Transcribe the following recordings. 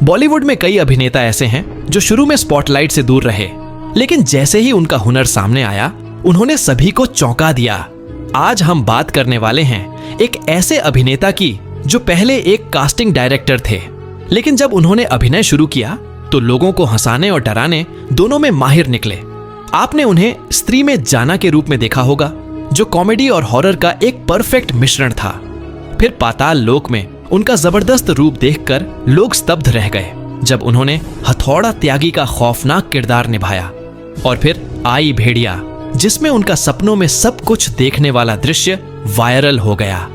बॉलीवुड में कई अभिनेता ऐसे हैं जो शुरू में स्पॉटलाइट से दूर रहे, लेकिन जैसे ही उनका हुनर सामने आया उन्होंने सभी को चौंका दिया। आज हम बात करने वाले हैं एक ऐसे अभिनेता की जो पहले एक कास्टिंग डायरेक्टर थे, लेकिन जब उन्होंने अभिनय शुरू किया तो लोगों को हंसाने और डराने दोनों में माहिर निकले। आपने उन्हें स्त्री में जाना के रूप में देखा होगा, जो कॉमेडी और हॉरर का एक परफेक्ट मिश्रण था। फिर पाताल लोक में उनका जबरदस्त रूप देखकर लोग स्तब्ध रह गए जब उन्होंने हथौड़ा त्यागी का खौफनाक किरदार निभाया। और फिर आई भेड़िया, जिसमें उनका सपनों में सब कुछ देखने वाला दृश्य वायरल हो गया।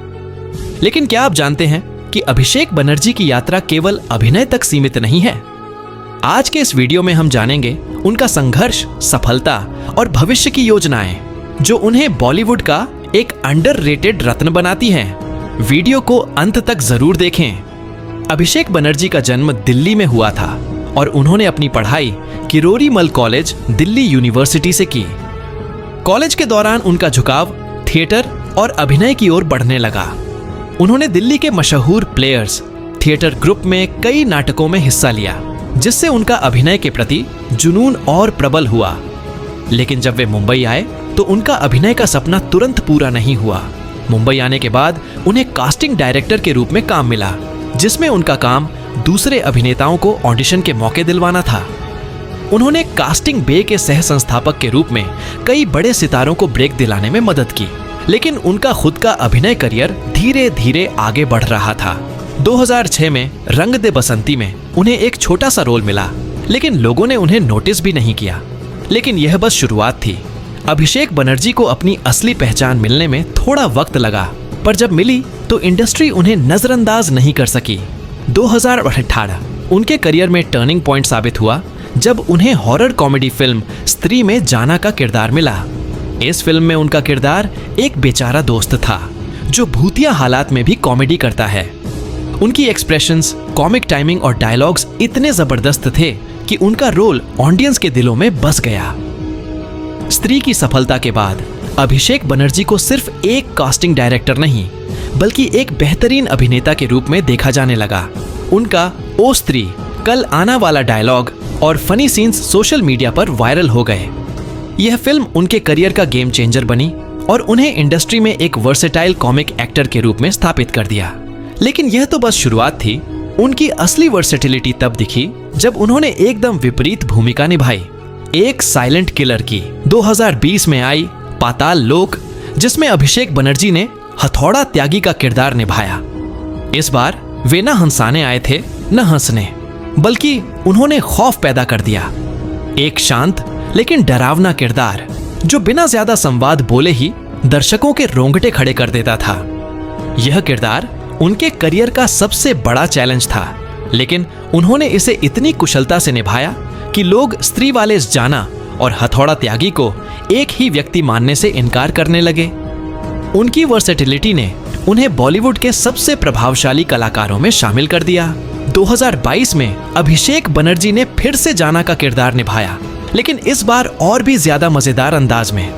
लेकिन क्या आप जानते हैं कि अभिषेक बनर्जी की यात्रा केवल अभिनय तक सीमित नहीं है। आज के इस वीडियो में हम जानेंगे उनका संघर्ष, सफलता और भविष्य की योजनाएं, जो उन्हें बॉलीवुड का एक अंडररेटेड रत्न बनाती हैं। वीडियो को अंत तक जरूर देखें। अभिषेक बनर्जी का जन्म दिल्ली में हुआ था और उन्होंने अपनी पढ़ाई किरोरी मल कॉलेज, दिल्ली यूनिवर्सिटी से की। कॉलेज के दौरान उनका झुकाव थिएटर और अभिनय की ओर बढ़ने लगा। उन्होंने दिल्ली के मशहूर प्लेयर्स थिएटर ग्रुप में कई नाटकों में हिस्सा लिया, जिससे उनका अभिनय के प्रति जुनून और प्रबल हुआ। लेकिन जब वे मुंबई आए तो उनका अभिनय का सपना तुरंत पूरा नहीं हुआ। मुंबई आने के बाद उन्हें कास्टिंग डायरेक्टर के रूप में काम मिला, जिसमें उनका काम दूसरे अभिनेताओं को ऑडिशन के मौके दिलवाना था। उन्होंने कास्टिंग बे के सह संस्थापक के रूप में कई बड़े सितारों को ब्रेक दिलाने में मदद की, लेकिन उनका खुद का अभिनय करियर धीरे धीरे आगे बढ़ रहा था। 2006 में रंग दे बसंती में उन्हें एक छोटा सा रोल मिला, लेकिन लोगों ने उन्हें नोटिस भी नहीं किया। लेकिन यह बस शुरुआत थी। अभिषेक बनर्जी को अपनी असली पहचान मिलने में थोड़ा वक्त लगा, पर जब मिली तो इंडस्ट्री उन्हें नजरअंदाज नहीं कर सकी। 2018 उनके करियर में टर्निंग पॉइंट साबित हुआ जब उन्हें हॉरर कॉमेडी फिल्म स्त्री में जाना का किरदार मिला। इस फिल्म में उनका किरदार एक बेचारा दोस्त था जो भूतिया हालात में भी कॉमेडी करता है। उनकी एक्सप्रेशंस, कॉमिक टाइमिंग और डायलॉग्स इतने जबरदस्त थे कि उनका रोल ऑडियंस के दिलों में बस गया। स्त्री की सफलता के बाद अभिषेक बनर्जी को सिर्फ एक कास्टिंग डायरेक्टर नहीं, बल्कि एक बेहतरीन अभिनेता के रूप में देखा जाने लगा। उनका ओ स्त्री, कल आना वाला डायलॉग और फनी सीन्स सोशल मीडिया पर वायरल हो गए। यह फिल्म उनके करियर का गेम चेंजर बनी और उन्हें इंडस्ट्री में एक वर्सेटाइल कॉमिक एक्टर के रूप में स्थापित कर दिया। लेकिन यह तो बस शुरुआत थी। उनकी असली वर्सेटिलिटी तब दिखी जब उन्होंने एकदम विपरीत भूमिका निभाई, एक साइलेंट किलर की। 2020 में आई पाताल लोक, जिसमें अभिषेक बनर्जी ने हथौड़ा त्यागी का किरदार निभाया। इस बार वे न हंसाने आए थे न हंसने, बल्कि उन्होंने खौफ पैदा कर दिया। एक शांत लेकिन डरावना किरदार जो बिना ज्यादा संवाद बोले ही दर्शकों के रोंगटे खड़े कर देता था। यह किरदार उनके करियर का सबसे बड़ा चैलेंज था, लेकिन उन्होंने इसे इतनी कुशलता से निभाया कि लोग स्त्री वाले जाना और हथौड़ा त्यागी को एक ही व्यक्ति मानने से इनकार करने लगे। उनकी वर्सेटिलिटी ने उन्हें बॉलीवुड के सबसे प्रभावशाली कलाकारों में शामिल कर दिया। 2022 में अभिषेक बनर्जी ने फिर से जाना का किरदार निभाया, लेकिन इस बार और भी ज्यादा मजेदार अंदाज में।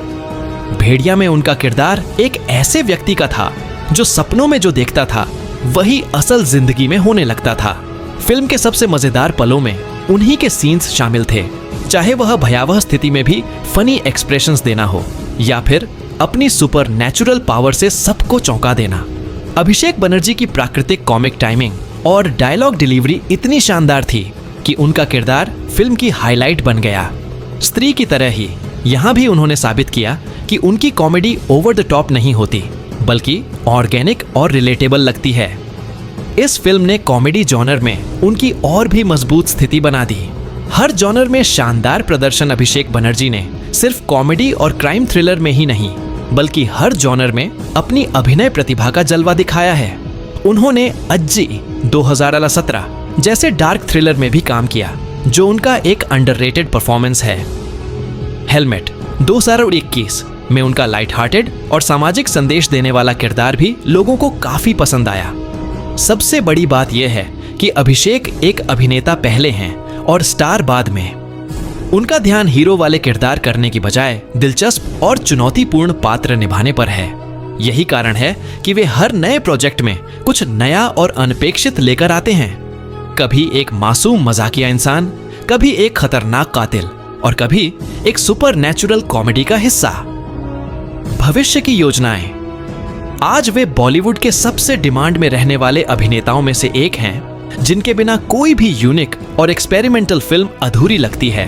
भेड़िया में उनका किरदार एक ऐसे व्यक्ति का था जो सपनों में जो देखता था वही असल जिंदगी में होने लगता था। फिल्म के सबसे मजेदार पलों में उन्हीं के सीन्स शामिल थे, चाहे वह भयावह स्थिति में भी फनी एक्सप्रेशंस देना हो या फिर अपनी सुपर नेचुरल पावर से सबको चौंका देना। अभिषेक बनर्जी की प्राकृतिक कॉमिक टाइमिंग और डायलॉग डिलीवरी इतनी शानदार थी कि उनका किरदार फिल्म की हाईलाइट बन गया। स्त्री की तरह ही यहाँ भी उन्होंने साबित किया कि उनकी कॉमेडी ओवर द टॉप नहीं होती, बल्कि ऑर्गेनिक और रिलेटेबल लगती है। इस फिल्म ने कॉमेडी जॉनर में उनकी और भी मजबूत स्थिति बना दी। हर जॉनर में शानदार प्रदर्शन अभिषेक बनर्जी ने सिर्फ कॉमेडी और क्राइम थ्रिलर में ही नहीं, बल्कि हर जॉनर में अपनी अभिनय प्रतिभा का जलवा दिखाया है। उन्होंने अज्जी 2017 जैसे डार्क थ्रिलर में भी काम किया, जो उनका एक अंडररेटेड परफॉर्मेंस है। हेलमेट 2021 में उनका लाइट हार्टेड और सामाजिक संदेश देने वाला किरदार भी लोगों को काफी पसंद आया। सबसे बड़ी बात यह है कि अभिषेक एक अभिनेता पहले हैं और स्टार बाद में। उनका ध्यान हीरो वाले किरदार करने की बजाय दिलचस्प और चुनौतीपूर्ण पात्र निभाने पर है। यही कारण है कि वे हर नए प्रोजेक्ट में कुछ नया और अनपेक्षित लेकर आते हैं। कभी एक मासूम मजाकिया इंसान, कभी एक खतरनाक कातिल और कभी एक सुपरनैचुरल कॉमेडी का हिस्सा। भविष्य की योजनाएं। आज वे बॉलीवुड के सबसे डिमांड में रहने वाले अभिनेताओं में से एक हैं, जिनके बिना कोई भी यूनिक और एक्सपेरिमेंटल फिल्म अधूरी लगती है।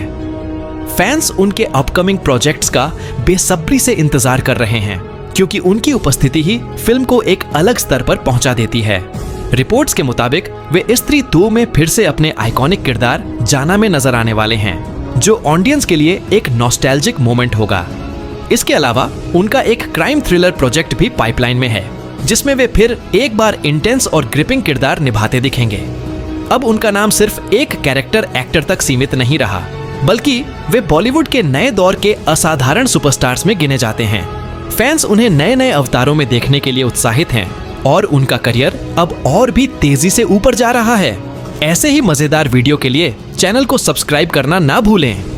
फैंस उनके अपकमिंग प्रोजेक्ट्स का बेसब्री से इंतजार कर रहे हैं, क्योंकि उनकी उपस्थिति ही फिल्म को एक अलग स्तर पर पहुंचा देती है। रिपोर्ट्स के मुताबिक वे स्त्री 2 में फिर से अपने आइकॉनिक किरदार जाना में नजर आने वाले हैं, जो ऑडियंस के लिए एक नॉस्टैल्जिक मोमेंट होगा। इसके अलावा उनका एक क्राइम थ्रिलर प्रोजेक्ट भी पाइपलाइन में है, जिसमें वे फिर एक बार इंटेंस और ग्रिपिंग किरदार निभाते दिखेंगे। अब उनका नाम सिर्फ एक कैरेक्टर एक्टर तक सीमित नहीं रहा, बल्कि वे बॉलीवुड के नए दौर के असाधारण सुपरस्टार्स में गिने जाते हैं। फैंस उन्हें नए नए अवतारों में देखने के लिए उत्साहित हैं और उनका करियर अब और भी तेजी से ऊपर जा रहा है। ऐसे ही मजेदार वीडियो के लिए चैनल को सब्सक्राइब करना ना भूलें।